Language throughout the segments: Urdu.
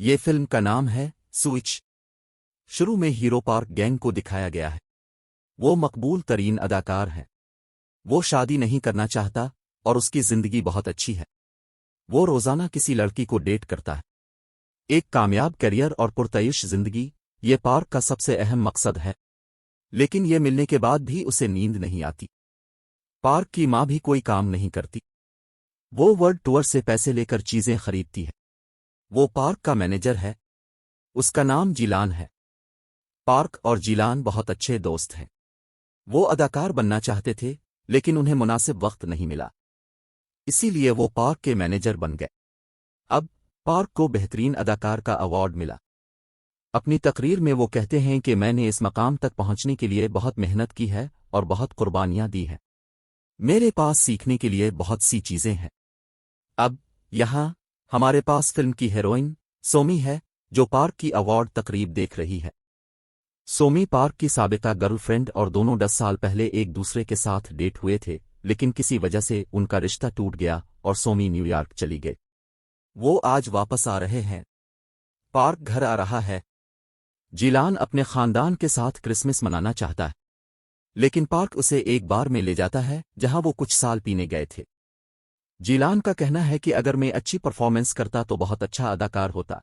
یہ فلم کا نام ہے سوئچ۔ شروع میں ہیرو پارک گینگ کو دکھایا گیا ہے۔ وہ مقبول ترین اداکار ہے۔ وہ شادی نہیں کرنا چاہتا اور اس کی زندگی بہت اچھی ہے۔ وہ روزانہ کسی لڑکی کو ڈیٹ کرتا ہے۔ ایک کامیاب کیریئر اور پرتعیش زندگی یہ پارک کا سب سے اہم مقصد ہے، لیکن یہ ملنے کے بعد بھی اسے نیند نہیں آتی۔ پارک کی ماں بھی کوئی کام نہیں کرتی۔ وہ ورلڈ ٹور سے پیسے لے کر چیزیں خریدتی ہے۔ وہ پارک کا مینیجر ہے۔ اس کا نام جیلان ہے۔ پارک اور جیلان بہت اچھے دوست ہیں۔ وہ اداکار بننا چاہتے تھے لیکن انہیں مناسب وقت نہیں ملا، اسی لیے وہ پارک کے مینیجر بن گئے۔ اب پارک کو بہترین اداکار کا ایوارڈ ملا۔ اپنی تقریر میں وہ کہتے ہیں کہ میں نے اس مقام تک پہنچنے کے لیے بہت محنت کی ہے اور بہت قربانیاں دی ہیں۔ میرے پاس سیکھنے کے لیے بہت سی چیزیں ہیں۔ اب یہاں ہمارے پاس فلم کی ہیروئن سومی ہے جو پارک کی ایوارڈ تقریب دیکھ رہی ہے۔ سومی پارک کی سابقہ گرل فرینڈ اور دونوں 10 سال پہلے ایک دوسرے کے ساتھ ڈیٹ ہوئے تھے، لیکن کسی وجہ سے ان کا رشتہ ٹوٹ گیا اور سومی نیو یارک چلی گئی۔ وہ آج واپس آ رہے ہیں۔ پارک گھر آ رہا ہے۔ جیلان اپنے خاندان کے ساتھ کرسمس منانا چاہتا ہے، لیکن پارک اسے ایک بار میں لے جاتا ہے جہاں وہ کچھ سال پینے گئے تھے۔ جیلان کا کہنا ہے کہ اگر میں اچھی پرفارمنس کرتا تو بہت اچھا اداکار ہوتا۔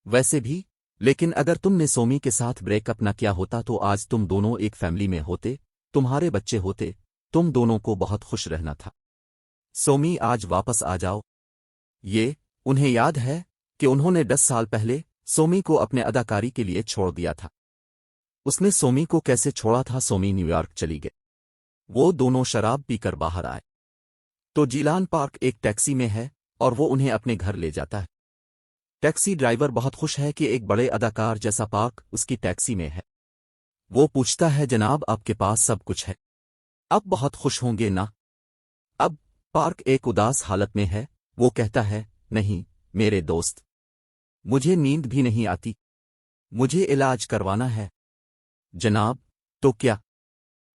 ویسے بھی، لیکن اگر تم نے سومی کے ساتھ بریک اپ نہ کیا ہوتا تو آج تم دونوں ایک فیملی میں ہوتے، تمہارے بچے ہوتے، تم دونوں کو بہت خوش رہنا تھا۔ سومی آج واپس آ جاؤ۔ یہ انہیں یاد ہے کہ انہوں نے 10 سال پہلے سومی کو اپنے اداکاری کے لیے چھوڑ دیا تھا۔ اس نے سومی کو کیسے چھوڑا تھا؟ سومی نیو یارک چلی گئی۔ وہ دونوں شراب پی کر باہر آئے تو جیلان پارک ایک ٹیکسی میں ہے اور وہ انہیں اپنے گھر لے جاتا ہے۔ ٹیکسی ڈرائیور بہت خوش ہے کہ ایک بڑے اداکار جیسا پارک اس کی ٹیکسی میں ہے۔ وہ پوچھتا ہے جناب آپ کے پاس سب کچھ ہے، اب بہت خوش ہوں گے نا؟ اب پارک ایک اداس حالت میں ہے۔ وہ کہتا ہے نہیں میرے دوست، مجھے نیند بھی نہیں آتی، مجھے علاج کروانا ہے۔ جناب تو کیا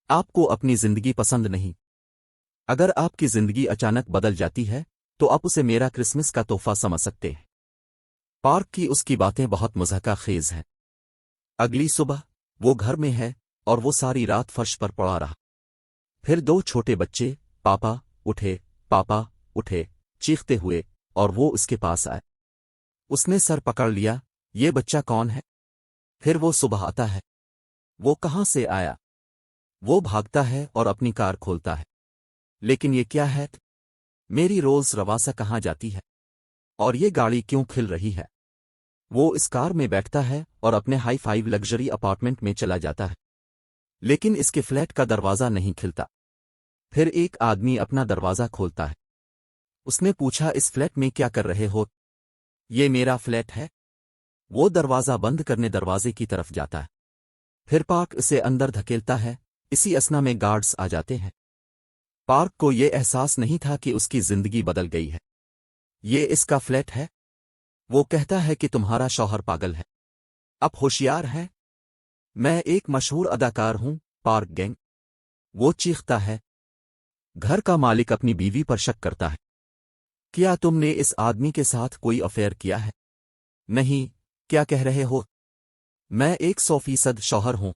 آپ کو اپنی زندگی پسند نہیں؟ اگر آپ کی زندگی اچانک بدل جاتی ہے تو آپ اسے میرا کرسمس کا تحفہ سمجھ سکتے ہیں۔ پارک کی اس کی باتیں بہت مضحکہ خیز ہیں۔ اگلی صبح وہ گھر میں ہے اور وہ ساری رات فرش پر پڑا رہا۔ پھر 2 چھوٹے بچے پاپا اٹھے چیختے ہوئے اور وہ اس کے پاس آئے۔ اس نے سر پکڑ لیا، یہ بچہ کون ہے؟ پھر وہ صبح آتا ہے۔ وہ کہاں سے آیا؟ وہ بھاگتا ہے اور اپنی کار کھولتا ہے۔ لیکن یہ کیا ہے؟ میری روز رواسا کہاں جاتی ہے؟ اور یہ گاڑی کیوں کھل رہی ہے؟ وہ اس کار میں بیٹھتا ہے اور اپنے ہائی فائیو لگژری اپارٹمنٹ میں چلا جاتا ہے، لیکن اس کے فلیٹ کا دروازہ نہیں کھلتا۔ پھر ایک آدمی اپنا دروازہ کھولتا ہے۔ اس نے پوچھا اس فلیٹ میں کیا کر رہے ہو؟ یہ میرا فلیٹ ہے۔ وہ دروازہ بند کرنے دروازے کی طرف جاتا ہے۔ پھر پارک اسے اندر دھکیلتا ہے۔ اسی اسنا میں گارڈز آ جاتے ہیں۔ پارک کو یہ احساس نہیں تھا کہ اس کی زندگی بدل گئی ہے۔ یہ اس کا فلیٹ ہے۔ وہ کہتا ہے کہ تمہارا شوہر پاگل ہے، اب ہوشیار ہے، میں ایک مشہور اداکار ہوں پارک گینگ۔ وہ چیختا ہے۔ گھر کا مالک اپنی بیوی پر شک کرتا ہے۔ کیا تم نے اس آدمی کے ساتھ کوئی افیئر کیا ہے؟ نہیں، کیا کہہ رہے ہو؟ میں 100% شوہر ہوں۔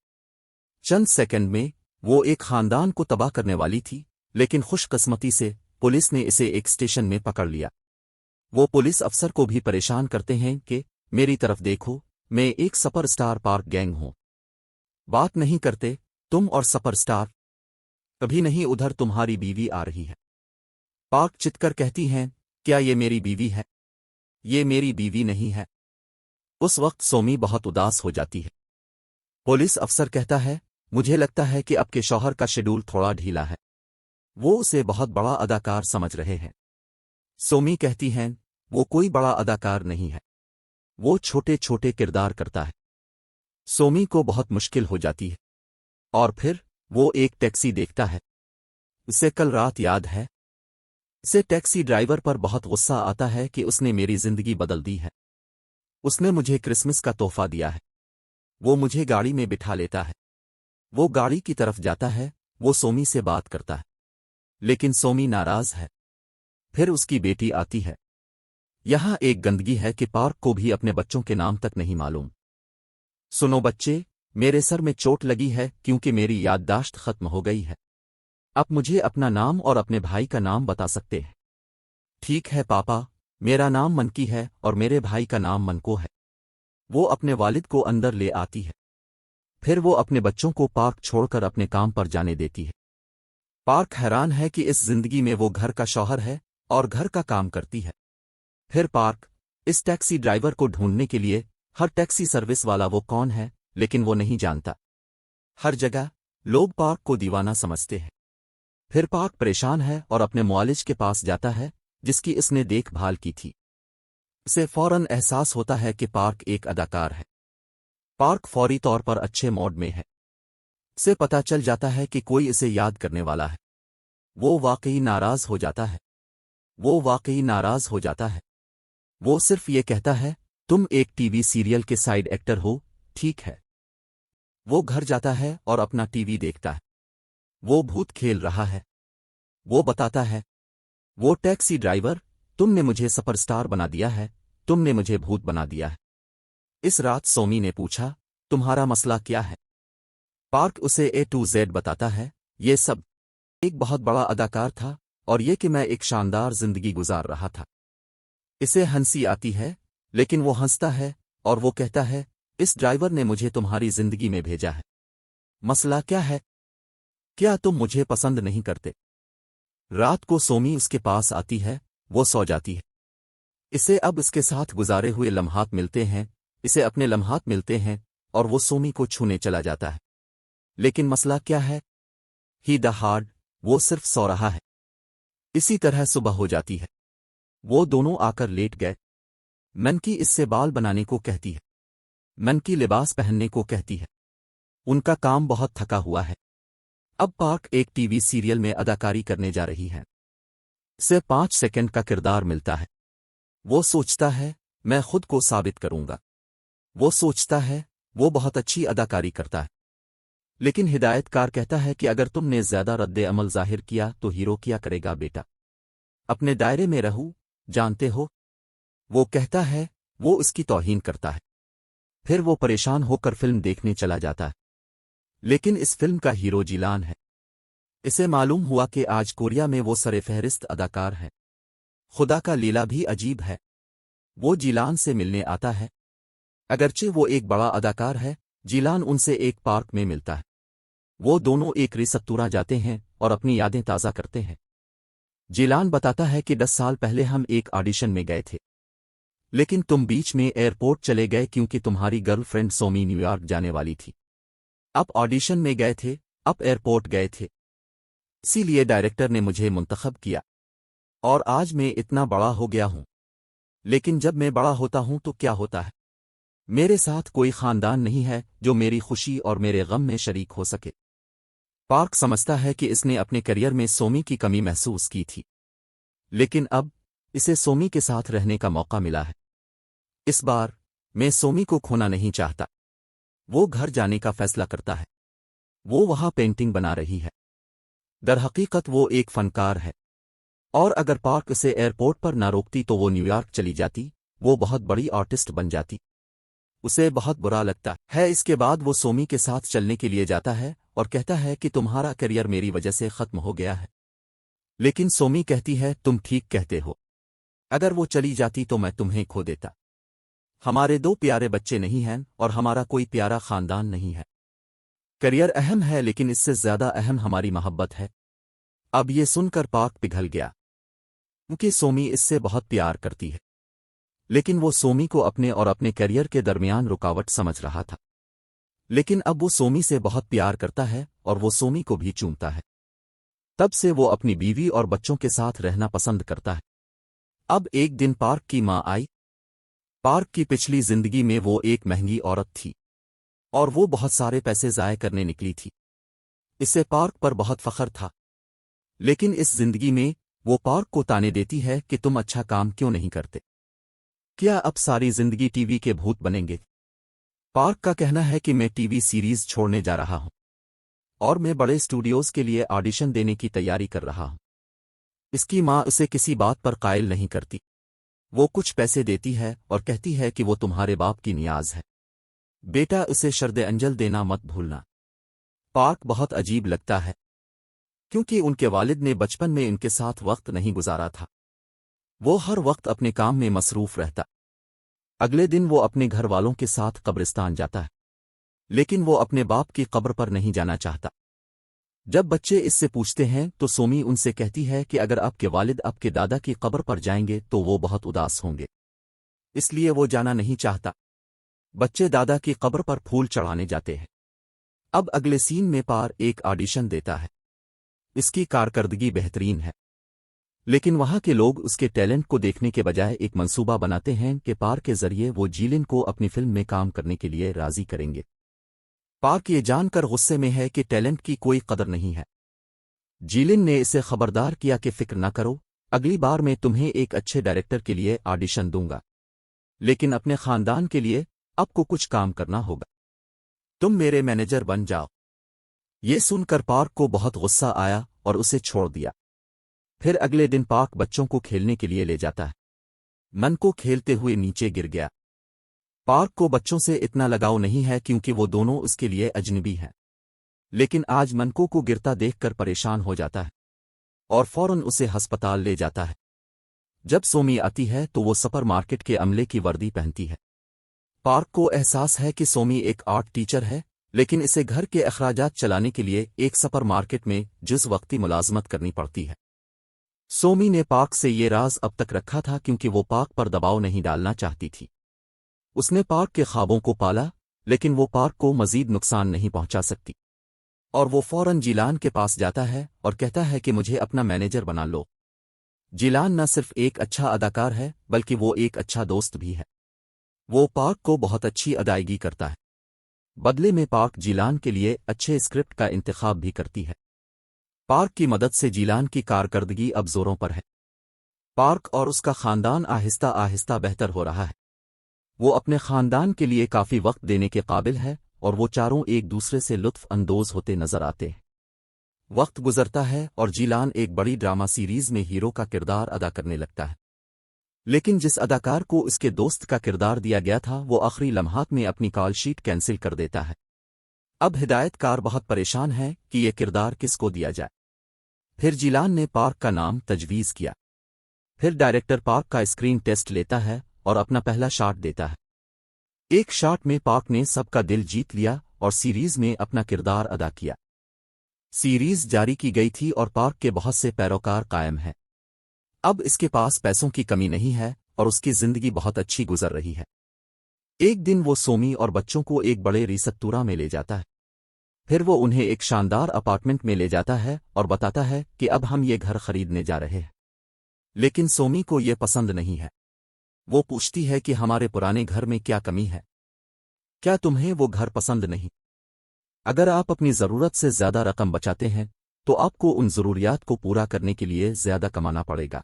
چند سیکنڈ میں وہ ایک خاندان کو تباہ کرنے والی تھی، لیکن خوش قسمتی سے پولیس نے اسے ایک اسٹیشن میں پکڑ لیا۔ وہ پولیس افسر کو بھی پریشان کرتے ہیں کہ میری طرف دیکھو، میں ایک سپر اسٹار پارک گینگ ہوں۔ بات نہیں کرتے تم اور سپر اسٹار؟ کبھی نہیں، ادھر تمہاری بیوی آ رہی ہے۔ پارک چت کر کہتی ہیں کیا یہ میری بیوی ہے؟ یہ میری بیوی نہیں ہے۔ اس وقت سومی بہت اداس ہو جاتی ہے۔ پولیس افسر کہتا ہے مجھے لگتا ہے کہ اب کے شوہر کا شیڈول تھوڑا ڈھیلا ہے، وہ اسے بہت بڑا اداکار سمجھ رہے ہیں۔ سومی کہتی ہیں وہ کوئی بڑا اداکار نہیں ہے، وہ چھوٹے چھوٹے کردار کرتا ہے۔ سومی کو بہت مشکل ہو جاتی ہے، اور پھر وہ ایک ٹیکسی دیکھتا ہے۔ اسے کل رات یاد ہے۔ اسے ٹیکسی ڈرائیور پر بہت غصہ آتا ہے کہ اس نے میری زندگی بدل دی ہے۔ اس نے مجھے کرسمس کا تحفہ دیا ہے۔ وہ مجھے گاڑی میں بٹھا لیتا ہے۔ وہ گاڑی کی طرف جاتا ہے، وہ سومی سے بات کرتا ہے، لیکن سومی ناراض ہے۔ پھر اس کی بیٹی آتی ہے۔ یہاں ایک گندگی ہے کہ پارک کو بھی اپنے بچوں کے نام تک نہیں معلوم۔ سنو بچے، میرے سر میں چوٹ لگی ہے کیونکہ میری یادداشت ختم ہو گئی ہے۔ اب مجھے اپنا نام اور اپنے بھائی کا نام بتا سکتے ہیں؟ ٹھیک ہے پاپا، میرا نام منکی ہے اور میرے بھائی کا نام منکو ہے۔ وہ اپنے والد کو اندر لے آتی ہے، پھر وہ اپنے بچوں کو پارک چھوڑ کر اپنے کام پر جانے دیتی ہے۔ پارک حیران ہے کہ اس زندگی میں وہ گھر کا شوہر ہے اور گھر کا کام کرتی ہے۔ پھر پارک اس ٹیکسی ڈرائیور کو ڈھونڈنے کے لیے ہر ٹیکسی سروس والا وہ کون ہے، لیکن وہ نہیں جانتا۔ ہر جگہ لوگ پارک کو دیوانہ سمجھتے ہیں۔ پھر پارک پریشان ہے اور اپنے معالج کے پاس جاتا ہے جس کی اس نے دیکھ بھال کی تھی۔ اسے فوراً احساس ہوتا ہے کہ پارک ایک اداکار ہے۔ پارک فوری طور پر اچھے موڈ میں ہے۔ اسے پتہ چل جاتا ہے کہ کوئی اسے یاد کرنے والا ہے۔ وہ واقعی ناراض ہو جاتا ہے۔ وہ صرف یہ کہتا ہے، تم ایک ٹی وی سیریل کے سائیڈ ایکٹر ہو، ٹھیک ہے۔ وہ گھر جاتا ہے اور اپنا ٹی وی دیکھتا ہے۔ وہ بھوت کھیل رہا ہے۔ وہ بتاتا ہے، وہ ٹیکسی ڈرائیور، تم نے مجھے سپر سٹار بنا دیا ہے، تم نے مجھے بھوت بنا دیا ہے۔ اس رات سومی نے پوچھا، تمہارا مسئلہ کیا ہے؟ پارک اسے A to Z بتاتا ہے، یہ سب ایک بہت بڑا اداکار تھا اور یہ کہ میں ایک شاندار زندگی گزار رہا تھا۔ اسے ہنسی آتی ہے، لیکن وہ ہنستا ہے اور وہ کہتا ہے، اس ڈرائیور نے مجھے تمہاری زندگی میں بھیجا ہے۔ مسئلہ کیا ہے؟ کیا تم مجھے پسند نہیں کرتے؟ رات کو سومی اس کے پاس آتی ہے، وہ سو جاتی ہے۔ اسے اب اس کے ساتھ گزارے ہوئے لمحات ملتے ہیں، اسے اپنے لمحات ملتے ہیں اور وہ سومی کو چھونے چلا جاتا ہے۔ لیکن مسئلہ کیا ہے؟ ہی دا ہارڈ، وہ صرف سو رہا ہے۔ اسی طرح صبح ہو جاتی ہے۔ وہ دونوں آ کر لیٹ گئے۔ منکی اس سے بال بنانے کو کہتی ہے، منکی لباس پہننے کو کہتی ہے۔ ان کا کام بہت تھکا ہوا ہے۔ اب پارک ایک ٹی وی سیریل میں اداکاری کرنے جا رہی ہے۔ اسے 5 سیکنڈ کا کردار ملتا ہے۔ وہ سوچتا ہے، میں خود کو ثابت کروں گا۔ وہ سوچتا ہے، وہ بہت اچھی اداکاری کرتا ہے۔ لیکن ہدایت کار کہتا ہے کہ اگر تم نے زیادہ رد عمل ظاہر کیا تو ہیرو کیا کرے گا بیٹا؟ اپنے دائرے میں رہو، جانتے ہو؟ وہ کہتا ہے، وہ اس کی توہین کرتا ہے۔ پھر وہ پریشان ہو کر فلم دیکھنے چلا جاتا ہے۔ لیکن اس فلم کا ہیرو جیلان ہے۔ اسے معلوم ہوا کہ آج کوریا میں وہ سر فہرست اداکار ہے۔ خدا کا لیلا بھی عجیب ہے۔ وہ جیلان سے ملنے آتا ہے۔ اگرچہ وہ ایک بڑا اداکار ہے، جیلان ان سے ایک پارک میں ملتا ہے۔ وہ دونوں ایک ریستوراں جاتے ہیں اور اپنی یادیں تازہ کرتے ہیں۔ جیلان بتاتا ہے کہ 10 سال پہلے ہم ایک آڈیشن میں گئے تھے، لیکن تم بیچ میں ایئرپورٹ چلے گئے کیونکہ تمہاری گرل فرینڈ سومی نیو یارک جانے والی تھی۔ اب آڈیشن میں گئے تھے، اب ایئرپورٹ گئے تھے، اسی لیے ڈائریکٹر نے مجھے منتخب کیا اور آج میں اتنا بڑا ہو گیا ہوں۔ لیکن جب میں بڑا ہوتا ہوں تو کیا ہوتا ہے؟ میرے ساتھ کوئی خاندان نہیں ہے جو میری خوشی اور میرے غم میں شریک ہو سکے۔ پارک سمجھتا ہے کہ اس نے اپنے کیریئر میں سومی کی کمی محسوس کی تھی، لیکن اب اسے سومی کے ساتھ رہنے کا موقع ملا ہے۔ اس بار میں سومی کو کھونا نہیں چاہتا۔ وہ گھر جانے کا فیصلہ کرتا ہے۔ وہ وہاں پینٹنگ بنا رہی ہے۔ در حقیقت وہ ایک فنکار ہے، اور اگر پارک اسے ایئرپورٹ پر نہ روکتی تو وہ نیو یارک چلی جاتی، وہ بہت بڑی آرٹسٹ بن جاتی۔ اسے بہت برا لگتا ہے۔ اس کے بعد وہ سومی کے ساتھ چلنے کے لیے جاتا ہے اور کہتا ہے کہ تمہارا کیریئر میری وجہ سے ختم ہو گیا ہے۔ لیکن سومی کہتی ہے، تم ٹھیک کہتے ہو، اگر وہ چلی جاتی تو میں تمہیں کھو دیتا۔ ہمارے 2 پیارے بچے نہیں ہیں اور ہمارا کوئی پیارا خاندان نہیں ہے۔ کیریئر اہم ہے لیکن اس سے زیادہ اہم ہماری محبت ہے۔ اب یہ سن کر پارک پگھل گیا، کیونکہ سومی اس سے بہت پیار کرتی ہے، لیکن وہ سومی کو اپنے اور اپنے کیریئر کے درمیان رکاوٹ سمجھ رہا تھا۔ لیکن اب وہ سومی سے بہت پیار کرتا ہے اور وہ سومی کو بھی چومتا ہے۔ تب سے وہ اپنی بیوی اور بچوں کے ساتھ رہنا پسند کرتا ہے۔ اب ایک دن پارک کی ماں آئی۔ پارک کی پچھلی زندگی میں وہ ایک مہنگی عورت تھی اور وہ بہت سارے پیسے ضائع کرنے نکلی تھی۔ اسے پارک پر بہت فخر تھا، لیکن اس زندگی میں وہ پارک کو تانے دیتی ہے کہ تم اچھا کام کیوں نہیں کرتے؟ کیا اب ساری زندگی ٹی وی کے بھوت بنیں گے؟ پارک کا کہنا ہے کہ میں ٹی وی سیریز چھوڑنے جا رہا ہوں اور میں بڑے اسٹوڈیوز کے لیے آڈیشن دینے کی تیاری کر رہا ہوں۔ اس کی ماں اسے کسی بات پر قائل نہیں کرتی۔ وہ کچھ پیسے دیتی ہے اور کہتی ہے کہ وہ تمہارے باپ کی نیاز ہے، بیٹا اسے شرد انجل دینا مت بھولنا۔ پارک بہت عجیب لگتا ہے کیونکہ ان کے والد نے بچپن میں ان کے ساتھ وقت نہیں گزارا تھا۔ وہ ہر وقت اپنے کام میں مصروف رہتا۔ اگلے دن وہ اپنے گھر والوں کے ساتھ قبرستان جاتا ہے، لیکن وہ اپنے باپ کی قبر پر نہیں جانا چاہتا۔ جب بچے اس سے پوچھتے ہیں تو سومی ان سے کہتی ہے کہ اگر آپ کے والد آپ کے دادا کی قبر پر جائیں گے تو وہ بہت اداس ہوں گے، اس لیے وہ جانا نہیں چاہتا۔ بچے دادا کی قبر پر پھول چڑھانے جاتے ہیں۔ اب اگلے سین میں پار ایک آڈیشن دیتا ہے۔ اس کی کارکردگی بہترین ہے، لیکن وہاں کے لوگ اس کے ٹیلنٹ کو دیکھنے کے بجائے ایک منصوبہ بناتے ہیں کہ پار کے ذریعے وہ جیلن کو اپنی فلم میں کام کرنے کے لیے راضی کریں گے۔ پارک یہ جان کر غصے میں ہے کہ ٹیلنٹ کی کوئی قدر نہیں ہے۔ جیلن نے اسے خبردار کیا کہ فکر نہ کرو، اگلی بار میں تمہیں ایک اچھے ڈائریکٹر کے لیے آڈیشن دوں گا، لیکن اپنے خاندان کے لیے اب کو کچھ کام کرنا ہوگا، تم میرے مینیجر بن جاؤ۔ یہ سن کر پارک کو بہت غصہ آیا اور اسے چھوڑ دیا۔ پھر اگلے دن پارک بچوں کو کھیلنے کے لیے لے جاتا ہے۔ من کو کھیلتے ہوئے نیچے گر گیا۔ پارک کو بچوں سے اتنا لگاؤ نہیں ہے کیونکہ وہ دونوں اس کے لیے اجنبی ہیں، لیکن آج منکو کو گرتا دیکھ کر پریشان ہو جاتا ہے اور فوراً اسے ہسپتال لے جاتا ہے۔ جب سومی آتی ہے تو وہ سپر مارکیٹ کے عملے کی وردی پہنتی ہے۔ پارک کو احساس ہے کہ سومی ایک آرٹ ٹیچر ہے، لیکن اسے گھر کے اخراجات چلانے کے لیے ایک سپر مارکیٹ میں جز وقتی ملازمت کرنی پڑتی ہے۔ سومی نے پارک سے یہ راز اب تک رکھا تھا کیونکہ وہ پارک پر دباؤ نہیں ڈالنا چاہتی تھی۔ اس نے پارک کے خوابوں کو پالا، لیکن وہ پارک کو مزید نقصان نہیں پہنچا سکتی، اور وہ فوراً جیلان کے پاس جاتا ہے اور کہتا ہے کہ مجھے اپنا مینیجر بنا لو۔ جیلان نہ صرف ایک اچھا اداکار ہے بلکہ وہ ایک اچھا دوست بھی ہے۔ وہ پارک کو بہت اچھی ادائیگی کرتا ہے، بدلے میں پارک جیلان کے لیے اچھے اسکرپٹ کا انتخاب بھی کرتی ہے۔ پارک کی مدد سے جیلان کی کارکردگی اب زوروں پر ہے۔ پارک اور اس کا خاندان آہستہ آہستہ بہتر ہو رہا ہے۔ وہ اپنے خاندان کے لیے کافی وقت دینے کے قابل ہے اور وہ چاروں ایک دوسرے سے لطف اندوز ہوتے نظر آتے ہیں۔ وقت گزرتا ہے اور جیلان ایک بڑی ڈرامہ سیریز میں ہیرو کا کردار ادا کرنے لگتا ہے، لیکن جس اداکار کو اس کے دوست کا کردار دیا گیا تھا وہ آخری لمحات میں اپنی کال شیٹ کینسل کر دیتا ہے۔ اب ہدایت کار بہت پریشان ہے کہ یہ کردار کس کو دیا جائے۔ پھر جیلان نے پارک کا نام تجویز کیا۔ پھر ڈائریکٹر پارک کا اسکرین ٹیسٹ لیتا ہے اور اپنا پہلا شاٹ دیتا ہے۔ ایک شاٹ میں پارک نے سب کا دل جیت لیا اور سیریز میں اپنا کردار ادا کیا۔ سیریز جاری کی گئی تھی اور پارک کے بہت سے پیروکار قائم ہیں۔ اب اس کے پاس پیسوں کی کمی نہیں ہے اور اس کی زندگی بہت اچھی گزر رہی ہے۔ ایک دن وہ سومی اور بچوں کو ایک بڑے ریستوران میں لے جاتا ہے۔ پھر وہ انہیں ایک شاندار اپارٹمنٹ میں لے جاتا ہے اور بتاتا ہے کہ اب ہم یہ گھر خریدنے جا رہے ہیں، لیکن سومی کو یہ پسند نہیں ہے۔ وہ پوچھتی ہے کہ ہمارے پرانے گھر میں کیا کمی ہے؟ کیا تمہیں وہ گھر پسند نہیں؟ اگر آپ اپنی ضرورت سے زیادہ رقم بچاتے ہیں تو آپ کو ان ضروریات کو پورا کرنے کے لیے زیادہ کمانا پڑے گا،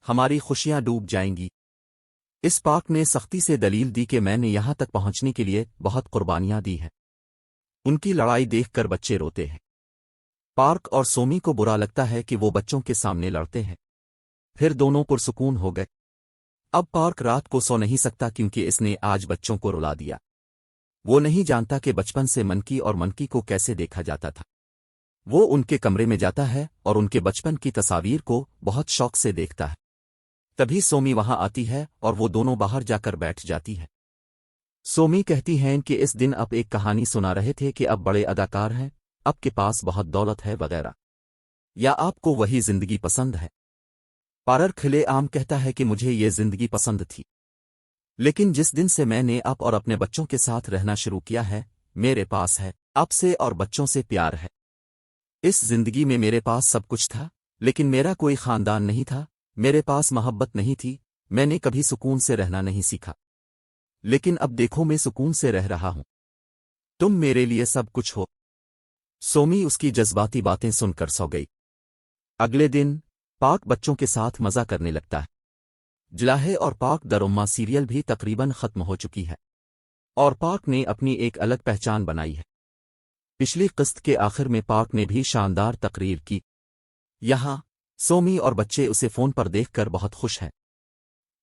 ہماری خوشیاں ڈوب جائیں گی۔ اس پارک نے سختی سے دلیل دی کہ میں نے یہاں تک پہنچنے کے لیے بہت قربانیاں دی ہیں۔ ان کی لڑائی دیکھ کر بچے روتے ہیں۔ پارک اور سومی کو برا لگتا ہے کہ وہ بچوں کے سامنے لڑتے ہیں۔ پھر دونوں پرسکون ہو گئے۔ اب پارک رات کو سو نہیں سکتا کیونکہ اس نے آج بچوں کو رلا دیا۔ وہ نہیں جانتا کہ بچپن سے منکی اور منکی کو کیسے دیکھا جاتا تھا۔ وہ ان کے کمرے میں جاتا ہے اور ان کے بچپن کی تصاویر کو بہت شوق سے دیکھتا ہے۔ تبھی سومی وہاں آتی ہے اور وہ دونوں باہر جا کر بیٹھ جاتی ہے۔ سومی کہتی ہیں کہ اس دن اب ایک کہانی سنا رہے تھے کہ اب بڑے اداکار ہیں، اب کے پاس بہت دولت ہے وغیرہ، یا آپ کو وہی زندگی پسند ہے؟ پارر کھلے عام کہتا ہے کہ مجھے یہ زندگی پسند تھی، لیکن جس دن سے میں نے آپ اور اپنے بچوں کے ساتھ رہنا شروع کیا ہے، میرے پاس ہے آپ سے اور بچوں سے پیار ہے۔ اس زندگی میں میرے پاس سب کچھ تھا، لیکن میرا کوئی خاندان نہیں تھا، میرے پاس محبت نہیں تھی، میں نے کبھی سکون سے رہنا نہیں سیکھا، لیکن اب دیکھو میں سکون سے رہ رہا ہوں، تم میرے لیے سب کچھ ہو۔ سومی اس کی جذباتی باتیں سن کر سو گئی۔ اگلے دن پاک بچوں کے ساتھ مزہ کرنے لگتا ہے۔ جلاہے اور پاک درما سیریل بھی تقریباً ختم ہو چکی ہے، اور پاک نے اپنی ایک الگ پہچان بنائی ہے۔ پچھلی قسط کے آخر میں پاک نے بھی شاندار تقریر کی۔ یہاں سومی اور بچے اسے فون پر دیکھ کر بہت خوش ہیں۔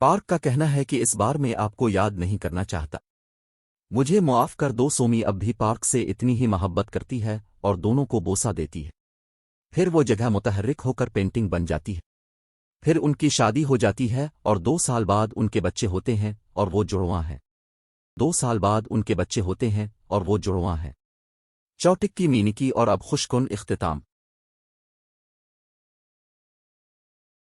پارک کا کہنا ہے کہ اس بار میں آپ کو یاد نہیں کرنا چاہتا۔ مجھے معاف کر دو۔ سومی اب بھی پارک سے اتنی ہی محبت کرتی ہے اور دونوں کو بوسہ دیتی ہے۔ پھر وہ جگہ متحرک ہو کر پینٹنگ بن جاتی ہے۔ پھر ان کی شادی ہو جاتی ہے اور 2 سال بعد ان کے بچے ہوتے ہیں اور وہ جڑواں ہیں۔ 2 سال بعد ان کے بچے ہوتے ہیں اور وہ جڑواں ہیں۔ چوٹک کی مینیکی اور اب خوشکن اختتام۔